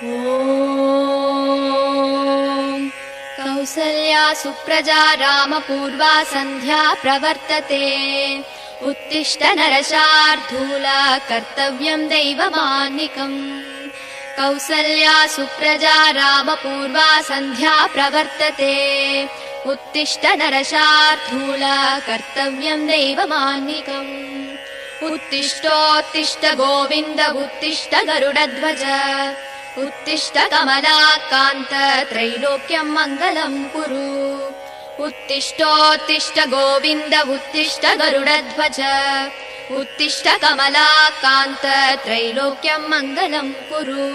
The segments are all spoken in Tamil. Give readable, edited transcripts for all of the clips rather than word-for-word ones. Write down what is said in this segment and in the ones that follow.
ॐ कौसल्या सुप्रजा रामपूर्वा सन्ध्या प्रवर्तते। उत्तिष्ठ नरशार्दूला कर्तव्यं दैवमान्निकम्। कौसल्या सुप्रजा रामपूर्वा सन्ध्या प्रवर्तते। उत्तिष्ठ नरशार्दूला कर्तव्यं दैवमान्निकम्। उत्तिष्ठोत्तिष्ठ गोविन्द उत्तिष्ठ गरुडध्वज। उत्तिष्ठ कमलाकान्त त्रैलोक्यं मङ्गलं कुरु। उत्तिष्ठोत्तिष्ठ गोविन्द उत्तिष्ठ गरुडध्वज। उत्तिष्ठ कमलाकान्त त्रैलोक्यं मङ्गलं कुरु।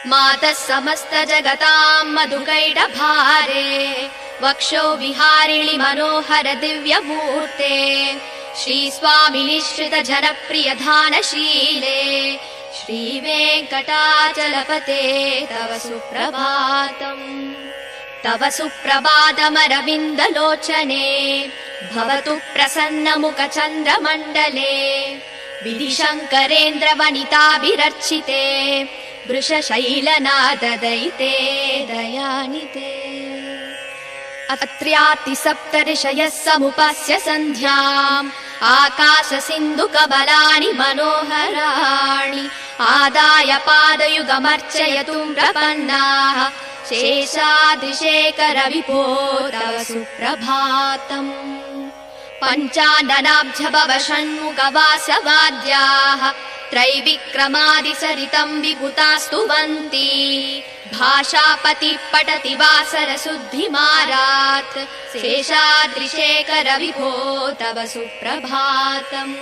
मातः समस्त जगतां मधुकैटभारे वक्षो विहारिणि मनोहर दिव्यमूर्ते। श्रीस्वामिनि श्रित जनप्रिय धानशीले श्रीवेङ्कटाचलपते तव सुप्रभातम्। तव सुप्रभातमरविन्दलोचने भवतु प्रसन्नमुख चन्द्रमण्डले। विधिशङ्करेन्द्र वनिताभिरर्चिते वृषशैलनाददयिते दयानिते। अत्र्याति सप्तऋषयः समुपस्य सन्ध्याम् आकाश सिन्धु कबलानि मनोहराणि। आदाय पादयुगमर्चयतुं प्रपन्नाः शेषाद्रिशेखर विभो तव सुप्रभातम्। पञ्चाननाब्ज भव षण्मुखवासवाद्याः त्रैविक्रमादिसरितं विभुतास्तुवन्ति। भाषापति पठति वासर शुद्धिमारात् शेषाद्रिशेखर विभो तव सुप्रभातम्।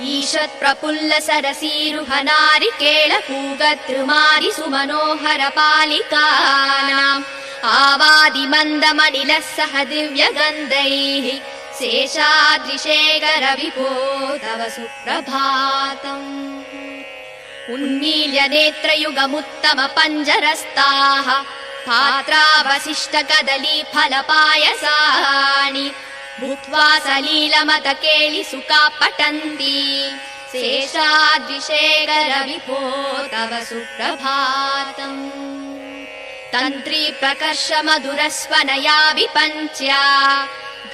ईषत् प्रफुल्ल सरसीरुह नारिकेळ पूगद्रुमादि सुमनोहर पालिकानाम् आवादि मन्दमनिलः सह दिव्यगन्धैः शेषाद्रिशेखर विभो तव सुप्रभातम्। उन्मील्य नेत्रयुगमुत्तम पञ्जरस्ताः पात्रावशिष्ट कदली फलपायसानि भूत्वा सलीलमतकेलि सुखा पठन्ति शेषाद्रिशेखर विभो तव सुप्रभातम्। तन्त्री प्रकर्ष मधुरस्वनया विपञ्च्या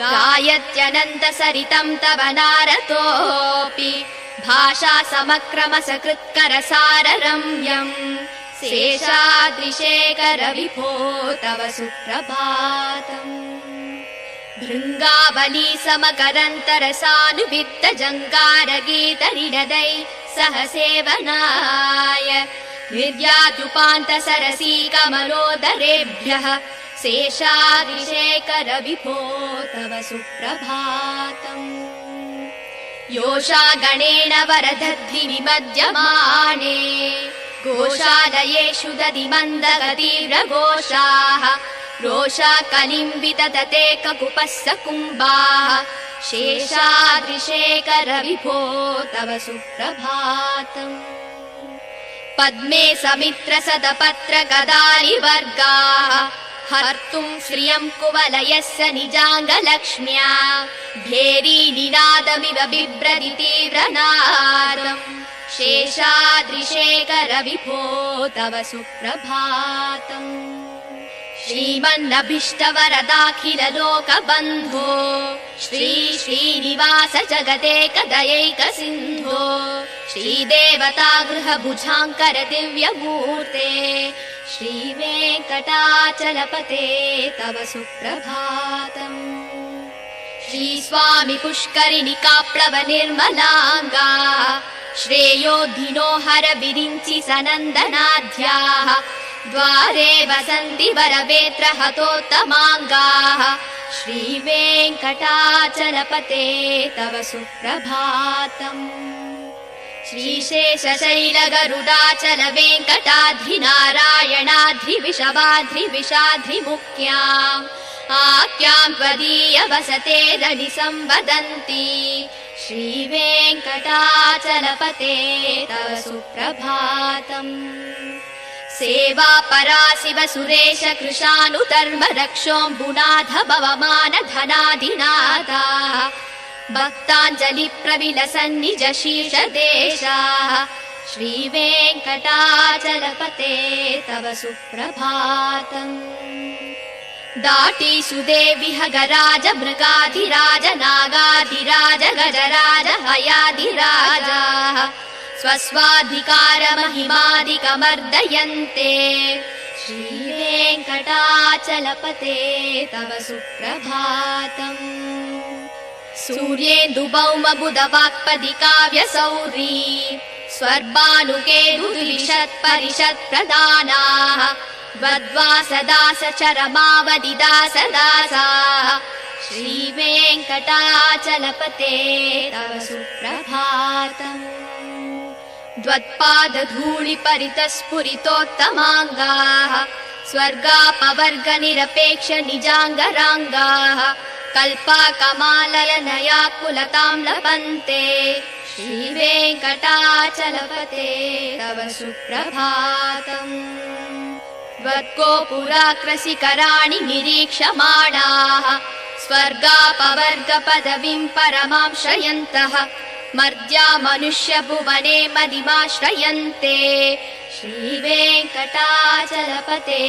गायत्यनन्त सरितं तव नारतोऽपि। भाषा समक्रम सकृत्कर साररम्यम् शेषाद्रिशेखर विभो तव सुप्रभातम्। भृङ्गावली समकरन्तर सानुवित्त जङ्गार गीत निरदै सह सेवनाय निर्याद्युपान्त सरसी कमलोदरेभ्यः शेषाद्रिशेखर विभो तव सुप्रभातम्। योषा गणेन वरदध्नि विमध्यमाने गोशालयेषु दधि मन्दगतीव्रघोषाः। रोषा कलिं विदधते ककुपस्स कुम्भाः शेषाद्रिशेखर विभो तव सुप्रभातम्। पद्मे समित्र सदपत्र गदानि वर्गाः हर्तुं श्रियं कुवलयस्य निजाङ्गलक्ष्म्या। भेरी निनादमिव बिभ्रति तीव्रनादम् शेषाद्रिशेखर विभो तव सुप्रभातम्। श्रीमन्नभीष्टवरदाखिल लोकबन्धो श्री श्रीनिवास जगदेकदयैक सिन्धो श्रीदेवता गृहभुजाङ्कर दिव्यमूर्ते श्रीवेङ्कटाचलपते तव सुप्रभातम्। श्रीस्वामि पुष्करिणिका प्लव निर्मलाङ्गा श्रेयोधिनो हर विरिञ्चि सनन्दनाध्याः। द्वारे वसन्ति वरवेत्र हतोत्तमाङ्गाः श्रीवेङ्कटाचलपते तव सुप्रभातम्। श्रीशेषशैल गरुडाचल वेङ्कटाद्रि नारायणाद्रि विषवाद्रि विषाद्रि मुख्याम् आख्यां त्वदीय वसते रनि संवदन्ति श्रीवेङ्कटाचलपते तव सुप्रभातम्। सेवा पराशिव सुरेश कृशानुधर्म रक्षोऽम्बुनाथ भवमान धनाधिनाथाः भक्ताञ्जलि प्रविलसन् निज शीर्षदेशाः श्रीवेङ्कटाचलपते तव सुप्रभातम् दाटी सुदेविह गराज मृगाधिराज नागाधिराज गजराज हयाधिराजाः स्वस्वाधिकारमहिमादिकमर्दयन्ते श्रीवेङ्कटाचलपते तव सुप्रभातम् सूर्येन्दुभौमबुधवाक्पदिकाव्यसौरी स्वर्भानुकेतुद्विषत्परिषत्प्रदानाः द्वद्वासदासचरमावदिदासदासाः श्रीवेङ्कटाचलपते तव सुप्रभातम् द्वत्पादधूलिपरितस्फुरितोत्तमाङ्गाः स्वर्गापवर्गनिरपेक्ष निजाङ्गराङ्गाः कल्पाकमालयनयाकुलतां लभन्ते श्रीवेङ्कटाचलपते तव सुप्रभातम् त्वद्गोपुराकृशिखराणि निरीक्षमाणाः स्वर्गापवर्गपदवीं परमां श्रयन्तः मर्त्या मनुष्यभुवने मदिमाश्रयन्ते श्रीवेङ्कटाचलपते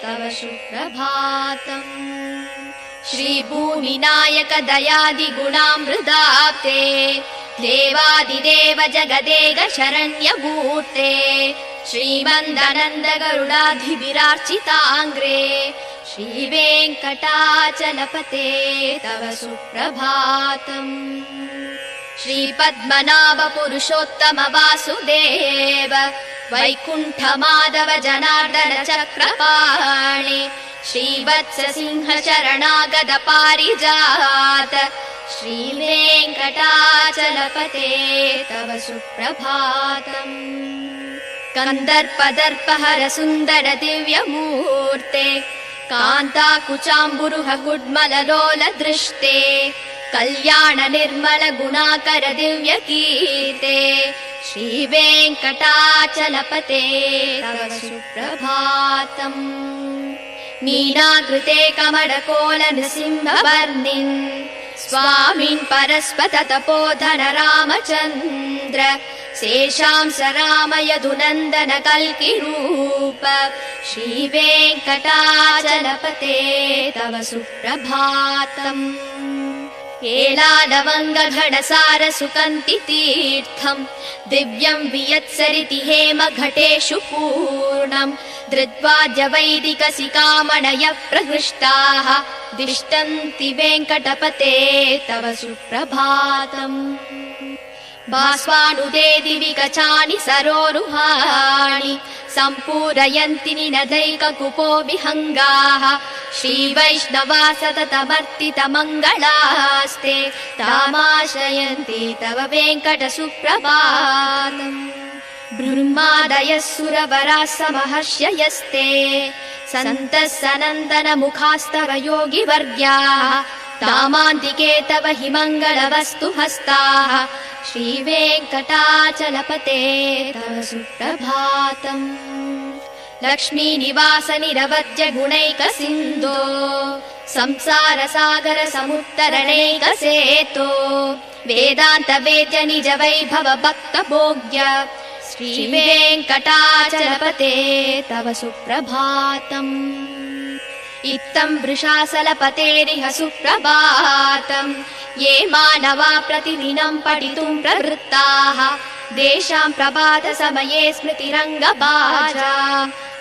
तव सुप्रभातम् श्रीभूमिनायक दयादिगुणामृताब्धे देवादिदेव जगदेक शरण्यमूर्ते श्रीमन्दनन्द गरुडाधिविरार्चिताङ्ग्रे श्रीवेङ्कटाचलपते तव सुप्रभातम् श्रीपद्मनाभ पुरुषोत्तम वासुदेव वैकुण्ठमाधव जनार्दन चक्रपाणि श्रीवत्स सिंह शरणागत पारिजात श्रीवेङ्कटाचलपते तव सुप्रभातम् कन्दर्पदर्पहर सुन्दर दिव्यमूर्ते कान्ताकुचाम्बुरुह गुड्मललोल दृष्टे कल्याण निर्मल गुणाकर दिव्यकीर्ते श्रीवेङ्कटाचलपते तव सुप्रभातम् मीनाकृते कमलकोल नृसिंहवर्णिन् स्वामिन् परस्पत तपोधन रामचन्द्र शेषांस राम यदुनन्दन कल्किरूप श्रीवेङ्कटाचलपते तव सुप्रभातम् एलालवङ्गघनसार सुकन्ति तीर्थम् दिव्यं वियत्सरिति हेम घटेषु पूर्णम् धृत्वाद्य वैदिकसिकामणय प्रहृष्टाः दिष्टन्ति वेङ्कटपते तव सुप्रभातम् भास्वानुदे दिवि कचानि सरोरुहाणि सम्पूरयन्ति निनदैककुपो विहङ्गाः श्रीवैष्णवा सततमर्तितमङ्गलास्ते तामाश्रयन्ति तव वेङ्कटसुप्रभातम् ब्रह्मादयः सुरवराः समहर्षयस्ते सन्तः सनन्दनमुखास्तव योगिवर्ग्याः तामान्तिके तव हि मङ्गलवस्तु हस्ताः श्रीवेङ्कटाचलपते तव सुप्रभातम् लक्ष्मीनिवास निरवद्य गुणैकसिन्धो संसारसागर समुत्तरणैकसेतो वेदान्त वेद्य निज वैभव भक्तभोग्य श्रीवेङ्कटाचलपते तव सुप्रभातम् इत्थं वृषासलपतेरिह सुप्रभातम् ये मानवा प्रतिदिनं पठितुं प्रवृत्ताः तेषां प्रभातसमये स्मृतिरङ्गभाजा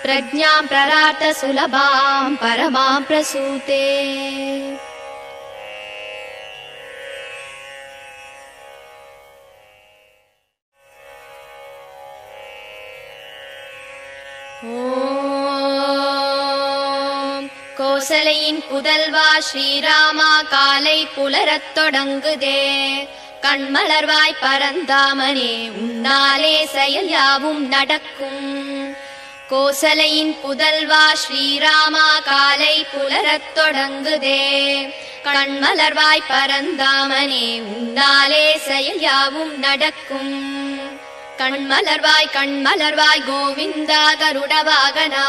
प्रज्ञां प्ररार्थ सुलभां परमां प्रसूते கோசலையின் புதல்வா ஸ்ரீராமா காலை புலரத் தொடங்குதே கண்மலர்வாய் பரந்தாமனே உன்னாலே செயல் யாவும் நடக்கும் கோசலையின் புதல்வா ஸ்ரீராமா காலை புலரத் தொடங்குதே கண்மலர்வாய் பரந்தாமனே உன்னாலே செயல் யாவும் நடக்கும் கண்மலர்வாய் கோவிந்தா கருடவாகனா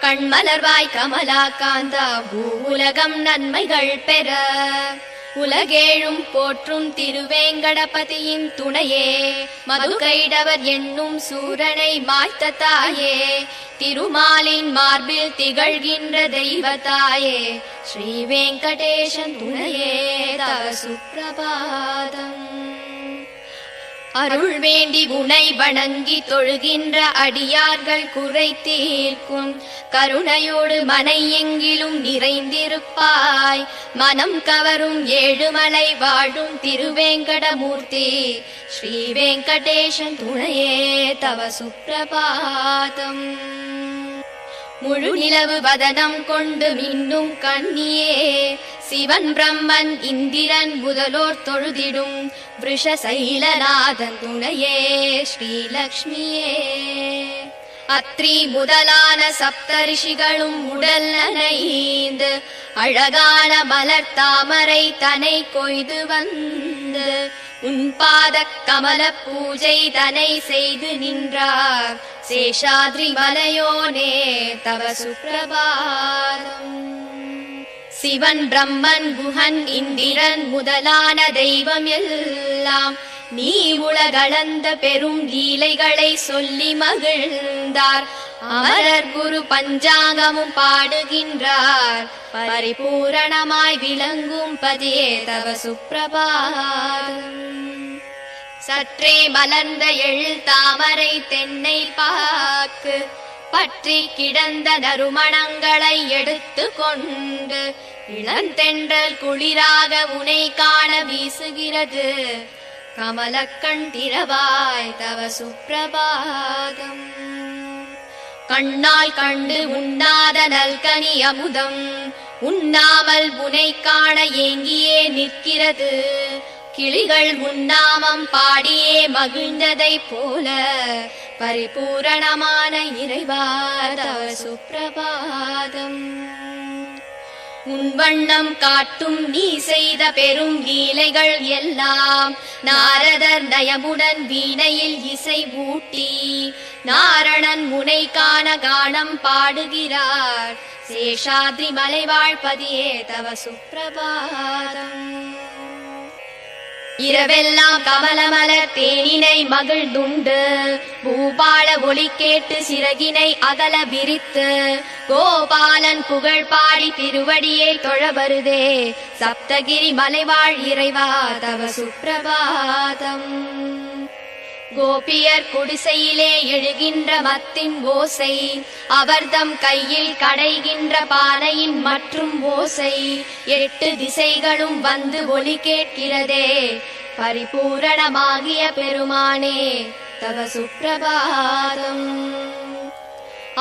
கண்மலர்வாய் கமலாகாந்தா பூவுலகம் நன்மைகள் பெற உலகேழும் போற்றும் திருவேங்கடபதியின் துணையே, மதுகைடவர் என்னும் சூரனை மாய்த்த தாயே, திருமாலின் மார்பில் திகழ்கின்ற தெய்வத்தாயே, ஸ்ரீ வெங்கடேசன் துணையே தவ சுப்பிரபாதம். அருள் வேண்டி உனை வணங்கி தொழுகின்ற அடியார்கள் குறை தீர்க்கும் கருணையோடு மனை எங்கிலும் நிறைந்திருப்பாய். மனம் கவரும் ஏழுமலை வாழும் திருவேங்கடமூர்த்தி, ஸ்ரீ வெங்கடேசன் துணையே தவ சுப்பிரபாதம். முழு நிலவு வதனம் கொண்டு மின்னும் கண்ணியே, சிவன் பிரம்மன் இந்திரன் முதலோர் தொழுதிடும் விருஷசைலநாதன் துணையே ஸ்ரீலக்ஷ்மியே. அத்ரி முதலான சப்தரிஷிகளும் உடல் நனைந்து அழகான மலர் தாமரை தனை கொய்து வந்து உன் பாத கமல பூஜை தனை செய்து நின்றார். சேஷாத்ரி மலையோனே தவ சுப்பிரபாதம். சிவன் பிரம்மன் குஹன் இந்திரன் முதலான தெய்வம் எல்லாம் நீ உலகளந்த பெரும் லீலைகளை சொல்லி மகிழ்ந்தார். அமரர் குரு பஞ்சாங்கமும் பாடுகின்றார். பரிபூரணமாய் விளங்கும் பதியே தவ சுப்பிரபாதம். சற்றே மலர்ந்த எழில் தாமரை தென்னை பாக்கு பற்றி கிடந்த நறுமணங்களை எடுத்து கொண்டு இளந்தென்றல் குளிராக உனை காண வீசுகிறது. கமலக்கண் திறவாய் தவ சுப்பிரபாதம். கண்ணால் கண்டு உண்ணாத நல்கனி அமுதம் உண்ணாமல் உனை காண ஏங்கியே நிற்கிறது. கிளிகள் உன்னாமம் பாடியே மகிழ்ந்ததை போல பரிபூரணமான இறைவா தவ சுப்பிரபாதம். உன் வண்ணம் காட்டும் நீ செய்த பெரும் லீலைகள் எல்லாம் நாரதர் நயமுடன் வீணையில் இசை ஊட்டி நாரணன் முனை காண கானம் பாடுகிறார். சேஷாத்ரி மலைவாழ்பதியே தவ சுப்பிரபாதம். இரவெல்லாம் கமலமலர் தேனினை மகிழ்ந்துண்டு பூபால ஒளி கேட்டு சிறகினை அகல விரித்து கோபாலன் புகழ் பாடி திருவடியை தொழ வருதே. சப்தகிரி மலைவாழ் இறைவா தவ சுப்பிரபாதம். கோபியர் குடிசையிலே எழுகின்ற மத்தின் ஓசை, அவர்தம் கையில் கடைகின்ற பானையின் மற்றும் ஓசை, 8 திசைகளும் வந்து ஒலி கேட்கிறதே. பரிபூரணமாகிய பெருமானே தவ சுப்பிரபாதம்.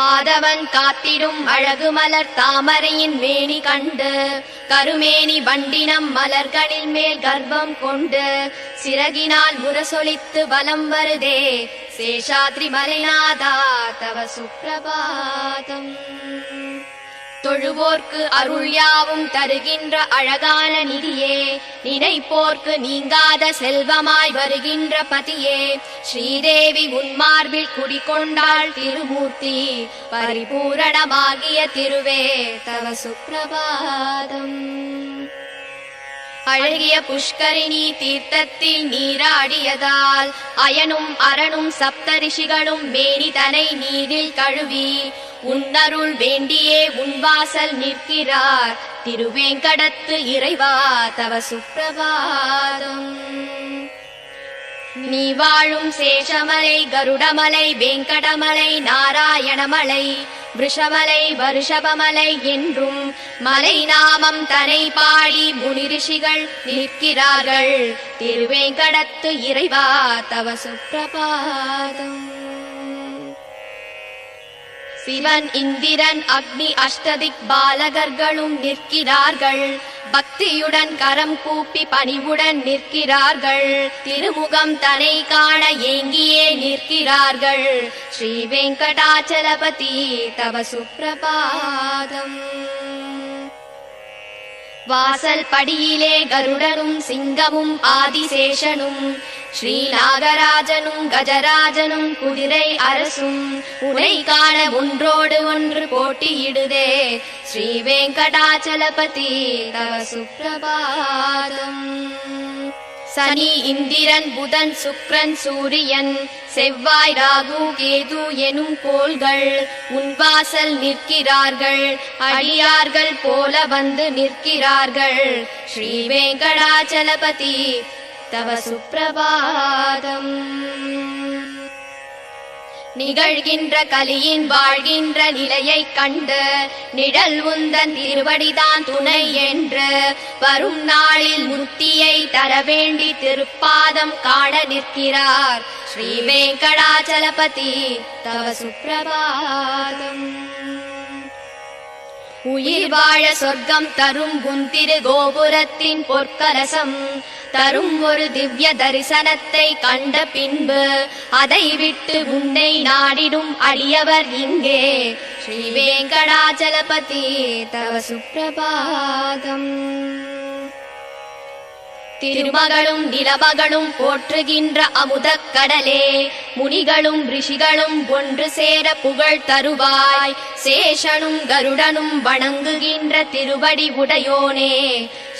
ஆதவன் காத்திடும் அழகு மலர் தாமரையின் மேனி கண்டு கருமேனி வண்டினம் மலர்களில் மேல் கர்ப்பம் கொண்டு சிறகினால் முரசொலித்து வலம் வருதே. சேஷாத்ரி மலைநாதா தவ சுப்பிரபாதம். தொழுவோர்க்கு அருள் யாவும் தருகின்ற அழகான நிதியே, நினைப்போர்க்கு நீங்காத செல்வமாய் வருகின்ற பதியே, ஸ்ரீதேவி உன்மார்பில் குடிகொண்டாள் திருமூர்த்தி, பரிபூரணமாகிய திருவே தவ சுப்பிரபாதம். அழகிய புஷ்கரிணி தீர்த்தத்தில் நீராடியதால் அயனும் அரணும் சப்தரிஷிகளும் மேனி தனை நீரில் கழுவி உன்னருள் வேண்டியே உன்வாசல் நிற்கிறார். திருவேங்கடத்து இறைவா தவ சுப்பிரபாதம். நீ வாழும் சேஷமலை கருடமலை வெங்கடமலை நாராயணமலை விருஷமலை வருஷபமலை என்றும் மலை நாமம் தனை பாடி முனிரிஷிகள் நிற்கிறார்கள். திருவேங்கடத்து இறைவா தவ சுப்பிரபாதம். சிவன் இந்திரன் அக்னி அஷ்டதிக் பாலகர்களும் நிற்கிறார்கள். பக்தியுடன் கரம் கூப்பி பணிவுடன் நிற்கிறார்கள். திருமுகம் தனை காண ஏங்கியே நிற்கிறார்கள். ஸ்ரீ வெங்கடாச்சலபதி தவ சுப்பிரபாதம். வாசல் படியிலே கருடனும் சிங்கமும் ஆதிசேஷனும் ஸ்ரீநாகராஜனும் கஜராஜனும் குதிரை அரசும் உனை காண ஒன்றோடு ஒன்று போட்டியிடுதே. ஸ்ரீ வெங்கடாச்சலபதி தவ சுப்ரபாதம். சனி இந்திரன் புதன் சுக்ரன் சூரியன் செவ்வாய் ராகு கேது எனும் கோள்கள் உன் வாசல் நிற்கிறார்கள். அடியார்கள் போல வந்து நிற்கிறார்கள். ஸ்ரீ வெங்கடாச்சலபதி தவ சுப்ரபாதம். நிகழ்கின்ற கலியின் வாழ்கின்ற நிலையை கண்டு நிழல் உந்தன் திருவடிதான் துணை என்று வரும் நாளில் முக்தியை தர வேண்டி திருப்பாதம் காண நிற்கிறார். ஸ்ரீ வெங்கடாச்சலபதி தவ சுப்ரபாதம். உயிர் வாழ சொர்க்கம் தரும் உன் திரு கோபுரத்தின் பொற்கலசம் தரும் ஒரு திவ்ய தரிசனத்தை கண்ட பின்பு அதை விட்டு உன்னை நாடிடும் அடியவர் இங்கே. ஸ்ரீ வெங்கடாச்சலபதி தவ சுப்ரபாதம். திருமகளும் நிலமகளும் போற்றுகின்ற அமுதக் கடலே முனிகளும் ரிஷிகளும் ஒன்று சேர புகழ் தருவாய். சேஷனும் கருடனும் வணங்குகின்ற திருவடி உடையோனே.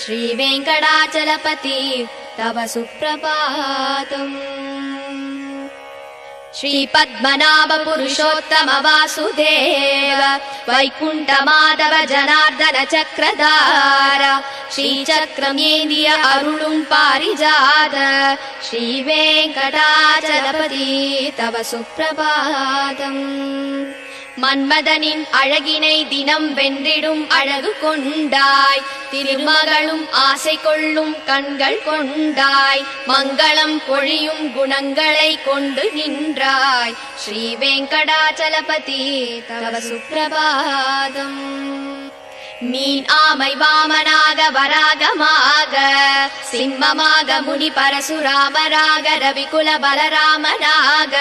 ஸ்ரீ வெங்கடாச்சலபதி தவ சுப்ரபாதம். ஸ்ரீ பத்மநாப புருஷோத்தம வாசுதேவ வைகுண்ட மாதவ ஜனார்தன சக்கரதார ஸ்ரீ சக்கரம் ஏந்திய அருளும் பாரிஜாத ஸ்ரீ வெங்கடாச்சலபதி தவ சுப்ரபாதம். மன்மதனின் அழகினை தினம் வென்றிடும் அழகு கொண்டாய். திருமகளும் ஆசை கொள்ளும் கண்கள் கொண்டாய். மங்களம் பொழியும் குணங்களை கொண்டு நின்றாய். ஸ்ரீ வெங்கடாச்சலபதி தவ சுப்ரபாதம். மீன் ஆமை வாமனாக வராகமாக சிம்மமாக முனி பரசுராமராக ரவிகுல பலராமனாக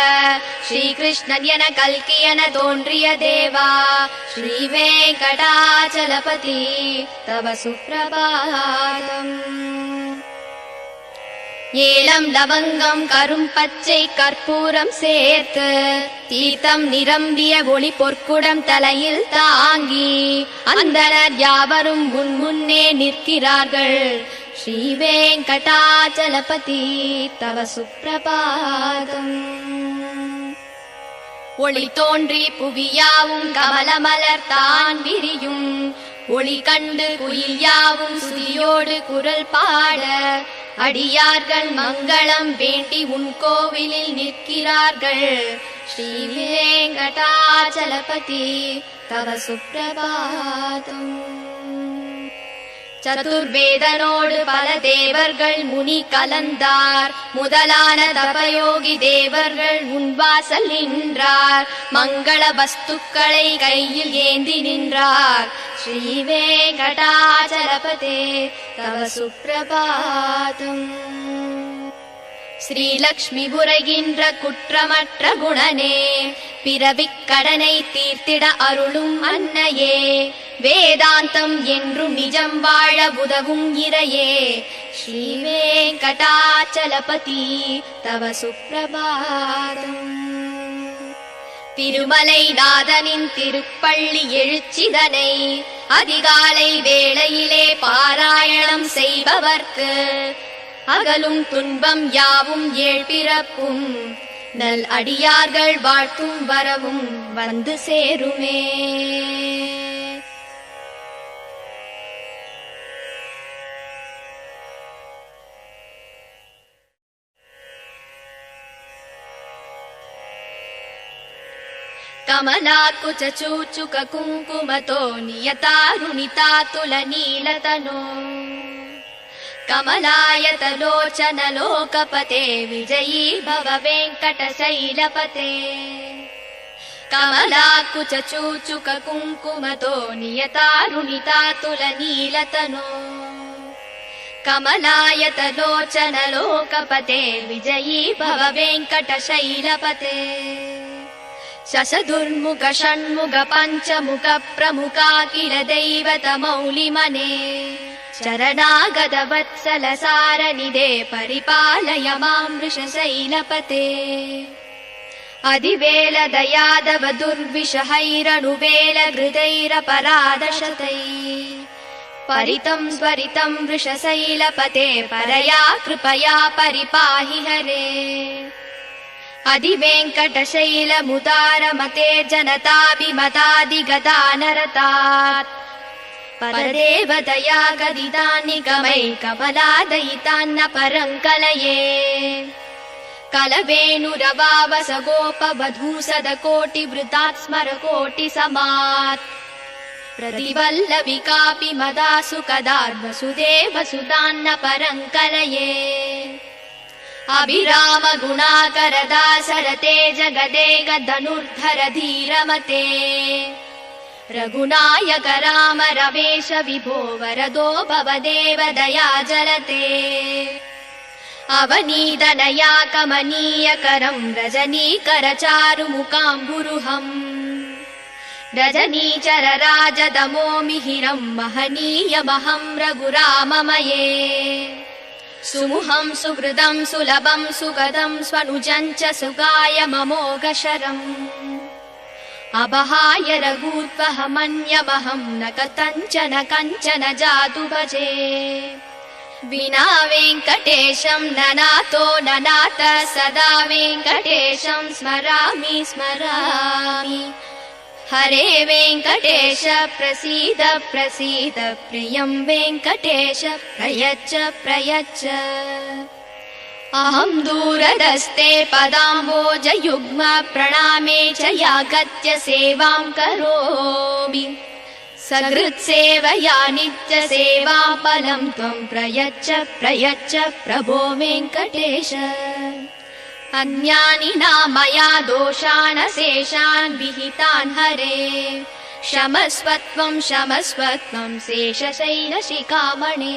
ஸ்ரீகிருஷ்ணன் என கல்கி என தோன்றிய தேவா. ஸ்ரீ வெங்கடாச்சலபதி தவ சுப்ரபாதம். ஏலம் லவங்கம் கரும் பச்சை கற்பூரம் சேர்த்து தீர்த்தம் நிரம்பிய ஒளி பொற்குடம் தலையில் தாங்கி அந்தனர் யாவரும் முன் முன்னே நிற்கிறார்கள். ஸ்ரீ வெங்கடாச்சலபதி தவ சுப்ரபாதம். ஒளி தோன்றி புவியாவும் கமலமலர் தான் விரியும். ஒளி கண்டு குயில் யாவும் சுதியோடு குரல் பாட அடியார்கள் மங்களம் வேண்டி உன் கோவிலில் நிற்கிறார்கள். ஸ்ரீ வெங்கடாச்சலபதி தவ சுப்ரபாதம். சதுர்வேதனோடு பல தேவர்கள் முனி கலந்தார். முதலான தபயோகி தேவர்கள் உன் வாசல் நின்றார். மங்கள வஸ்துக்களை கையில் ஏந்தி நின்றார். ஸ்ரீ வெங்கடாச்சலபதி தவ சுப்ரபாதம். ஸ்ரீலக்ஷ்மி புரைகின்ற குற்றமற்ற குணனே பிறவிக் கடனை தீர்த்திட அருளும் அன்னையே. வேதாந்தம் என்றும் நிஜம் வாழ உதவும் இறையே. ஸ்ரீ வெங்கடாச்சலபதி தவ சுப்ரபாதம். திருமலை நாதனின் திருப்பள்ளி எழுச்சிதனை அதிகாலை வேளையிலே பாராயணம் செய்பவர்க்கு அகலும் துன்பம் யாவும் ஏழ்பிறப்பும் நல் அடியார்கள் வாழ்த்தும் வரவும் வந்து சேருமே. కమలాకుచ చూచుక కుంకుమతో నియతారుణితాతుల నీలతనో కమలాయతలోచన లోకపతే విజయీ భవ వెంకటశైలపతే. కమలాకుచ చూచుక కుంకుమతో నియతారుణితాతుల నీలతనో కమలాయతలోచన లోకపతే విజయీ భవ వెంకటశైలపతే. శశదుర్ముఖ షణ్ముఖ పంచముఖ ప్రముఖాఖిల దైవత మౌలిమనే चरणागतवत्सलसारनिधे परिपालय मां वृषशैलपते अधिवेलदयादव दुर्विषहैरनुवेलहृदैरपराधशतैः परितं स्वरितं वृषशैलपते परया कृपया परिपाहि हरे अधिवेङ्कटशैलमुदारमते जनताभिमतादिगदानरतात् परदेवदया गदितान्निगमैकमलादयितान्न परं कलये कलवेणुरवावस गोपवधूसदकोटिवृतात् स्मरकोटिसमात् प्रतिवल्लविकापि मदासु कदार्वसुदेवसुतान्न परं कलये अभिराम गुणाकरदासरते जगदेक धनुर्धर धीरमते रघुनायक राम रमेश विभो वरदो भवदेव दया जलते अवनीतनया कमनीयकरं रजनीकर चारुमुकाम्बुरुहम् रजनीचर राजदमो मिहिरं महनीयमहं रघुराममये सुमुहं सुहृदं सुलभं सुगदं स्वनुजं च सुगाय ममोघशरम् अबहाय रघूत्वहमन्यमहं न कथञ्चन कञ्चन जातु भजे विना वेङ्कटेशं ननातो ननाथ सदा वेङ्कटेशं स्मरामि स्मरामि हरे वेङ्कटेश प्रसीद प्रसीद प्रियं वेङ्कटेश प्रयच्छ प्रयच्छ अहं दूरदस्ते पदाम्बोजयुग्म प्रणामे च यागत्य सेवां करोमि सकृत्सेवया नित्यसेवां फलं त्वं प्रयच्छ प्रयच्छ प्रभो वेङ्कटेश अन्यानि नामया दोषान् शेषान् विहितान् हरे क्षमस्वत्वं क्षमस्वत्वं शेषशैलशिखामणे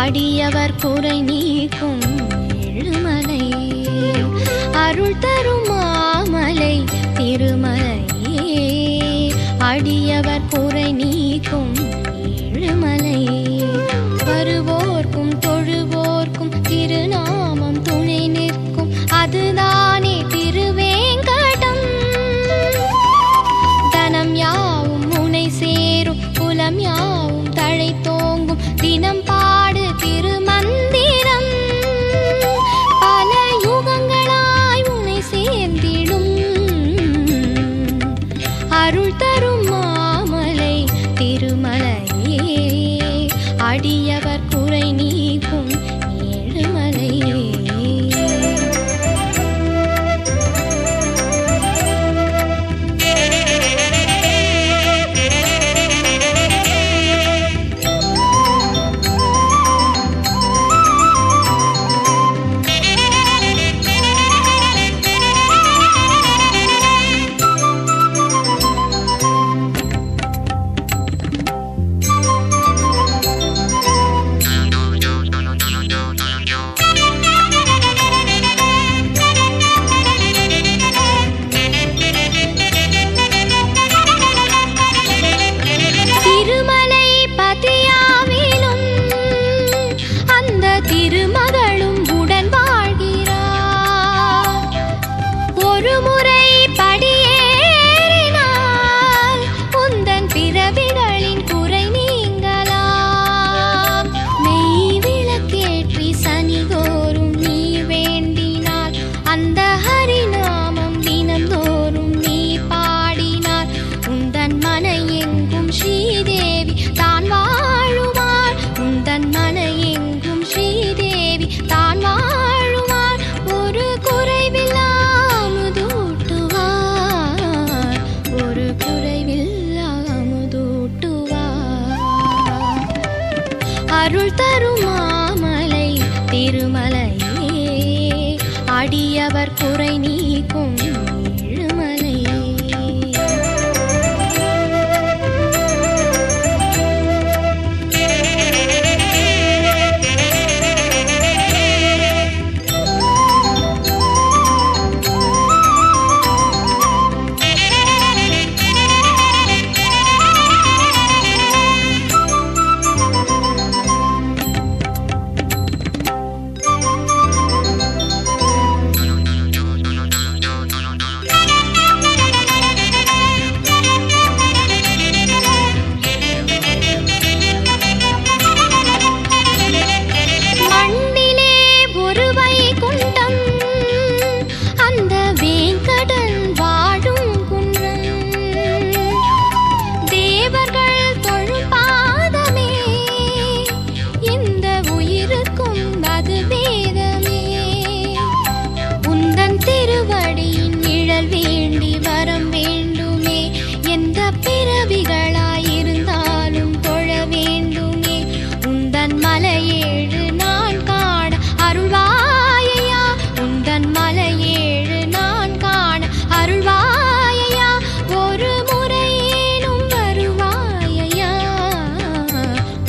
அடியவர் குறை நீக்கும் ஏழுமலை அருள் தரும் மாமலை திருமலையே அடியவர் குறை நீக்கும் ஏழுமலை வருவோர்க்கும் தொழுவோர்க்கும் திருநாமம் துணை நிற்கும் அதுதானே திருவேங்கடம் தனம் யாவும் முனை சேரும் குலம் யாவும் தழை தோங்கும் தினம் பாடு திருமந்திரம் பல யுகங்களாய் உனை சேர்ந்திடும் அருள் தரும் மாமலை திருமலையே அடியவர் குறை நீக்கும் ஏழுமலையே அருள் தரும் மாமலை திருமலையே அடியவர் குறை நீக்கும் ஏழுமலையே.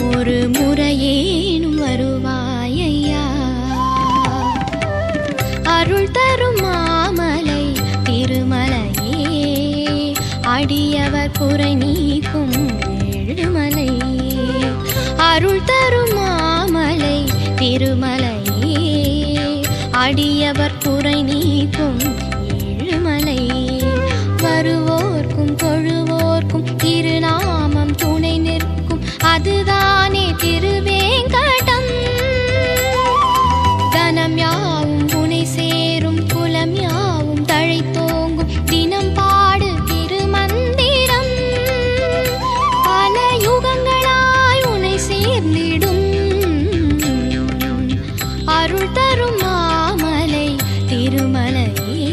ஒரு முறையேனும் வருவாயையா. அருள் தரும் மாமலை திருமலையே அடியவர் குறை நீக்கும் ஏழுமலையே. அருள் தரும் மாமலை திருமலையே அடியவர் குறை நீக்கும் ஏழுமலையே. வருவோர்க்கும் தொழுவோர்க்கும் திருநாமம் துணை நிற்கும் அதுதானே திருவேங்கடம். தனம் யாவும் புனை சேரும் குலம் யாவும் தழைத்தோங்கும் தினம் பாடு திருமந்திரம். பல யுகங்களாய் உனை சேர்ந்திடும் அருள் தரும் மாமலை திருமலையே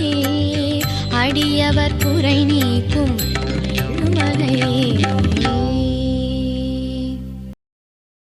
அடியவர் குறை நீக்கும் ஏழுமலையே.